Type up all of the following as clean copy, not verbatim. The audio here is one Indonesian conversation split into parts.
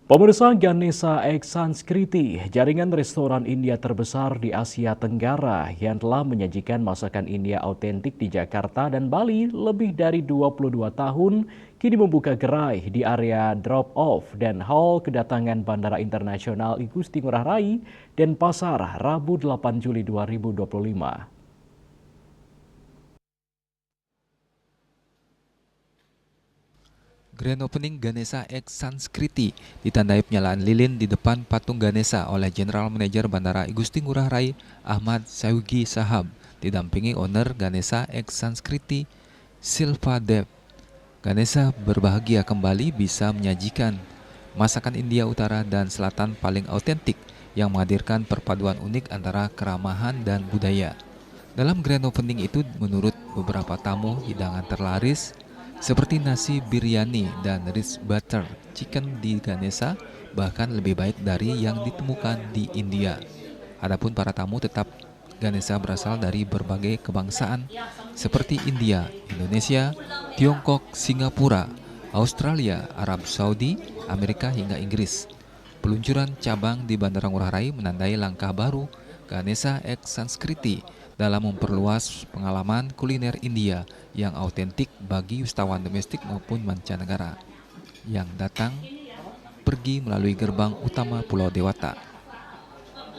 Pemirsa, Ganesha X Sanskriti, jaringan restoran India terbesar di Asia Tenggara yang telah menyajikan masakan India autentik di Jakarta dan Bali lebih dari 22 tahun, kini membuka gerai di area drop-off dan hall kedatangan Bandara Internasional Igusti Ngurah Rai dan Pasar Rabu 8 Juli 2025. Grand Opening Ganesha X Sanskriti ditandai penyalaan lilin di depan patung Ganesha oleh General Manager Bandara Igusti Ngurah Rai Ahmad Syaugi Sahab, didampingi owner Ganesha X Sanskriti Silva Dev. Ganesha berbahagia kembali bisa menyajikan masakan India Utara dan Selatan paling autentik yang menghadirkan perpaduan unik antara keramahan dan budaya. Dalam Grand Opening itu, menurut beberapa tamu, hidangan terlaris seperti nasi biryani dan rich butter chicken di Ganesha bahkan lebih baik dari yang ditemukan di India. Adapun para tamu, tetap Ganesha berasal dari berbagai kebangsaan seperti India, Indonesia, Tiongkok, Singapura, Australia, Arab Saudi, Amerika hingga Inggris. Peluncuran cabang di Bandara Ngurah Rai menandai langkah baru Ganesha X Sanskriti dalam memperluas pengalaman kuliner India yang autentik bagi wisatawan domestik maupun mancanegara yang datang pergi melalui gerbang utama Pulau Dewata.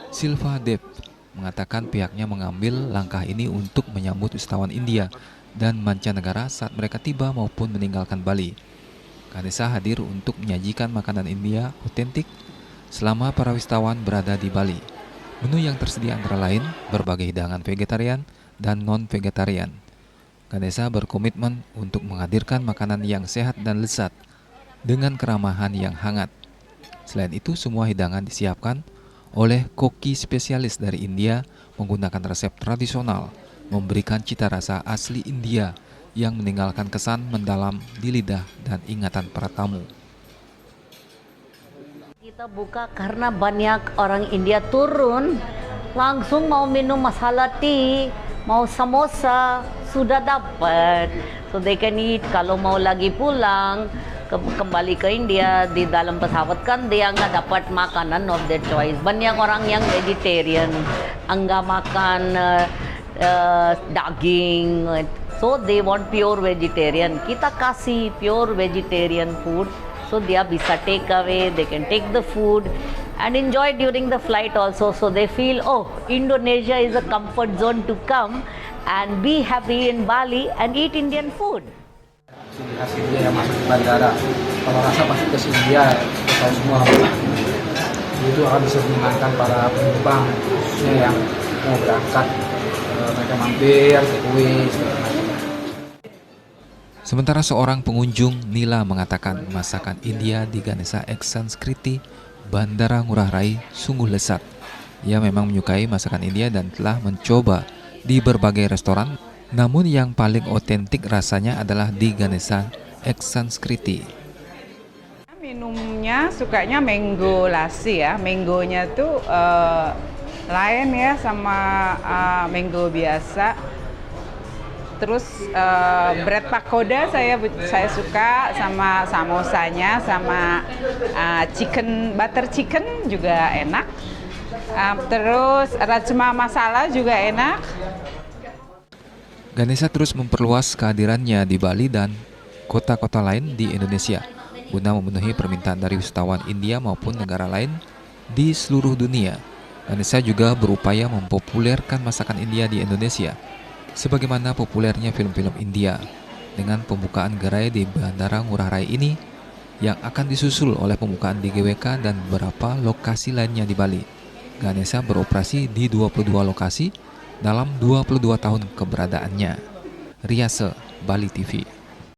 Silva Dev mengatakan pihaknya mengambil langkah ini untuk menyambut wisatawan India dan mancanegara saat mereka tiba maupun meninggalkan Bali. Ganesha hadir untuk menyajikan makanan India autentik selama para wisatawan berada di Bali. Menu yang tersedia antara lain berbagai hidangan vegetarian dan non-vegetarian. Ganesha berkomitmen untuk menghadirkan makanan yang sehat dan lezat dengan keramahan yang hangat. Selain itu, semua hidangan disiapkan oleh koki spesialis dari India menggunakan resep tradisional, memberikan cita rasa asli India yang meninggalkan kesan mendalam di lidah dan ingatan para tamu. Kita buka karena banyak orang India turun, langsung mau minum masala tea, mau samosa, sudah dapat. So they can eat. Kalau mau lagi pulang, kembali ke India, di dalam pesawat kan dia nggak dapat makanan of their choice. Banyak orang yang vegetarian, enggak makan daging. So they want pure vegetarian. Kita kasih pure vegetarian food. So dia bisa take away, they can take the food and enjoy during the flight also. So they feel, oh, Indonesia is a comfort zone to come and be happy in Bali and eat Indian food. Khas India yang masuk ke bandara, kalau rasa pasti ke India, kita tahu semua. Itu akan bisa menyenangkan para penumpang khususnya yang mau berangkat, mereka mampir, takeaway, segala macam. Sementara seorang pengunjung, Nila, mengatakan masakan India di Ganesha X Sanskriti Bandara Ngurah Rai sungguh lezat. Ia memang menyukai masakan India dan telah mencoba di berbagai restoran, namun yang paling otentik rasanya adalah di Ganesha X Sanskriti. Minumnya sukanya mango lassi ya, mangonya tuh lain ya sama mango biasa. Terus bread pakoda saya suka, sama samosanya, sama butter chicken juga enak. Terus rajma masala juga enak. Ganesha terus memperluas kehadirannya di Bali dan kota-kota lain di Indonesia guna memenuhi permintaan dari wisatawan India maupun negara lain di seluruh dunia. Ganesha juga berupaya mempopulerkan masakan India di Indonesia, sebagaimana populernya film-film India. Dengan pembukaan gerai di Bandara Ngurah Rai ini yang akan disusul oleh pembukaan di GWK dan beberapa lokasi lainnya di Bali, Ganesha beroperasi di 22 lokasi dalam 22 tahun keberadaannya. Riase, Bali TV.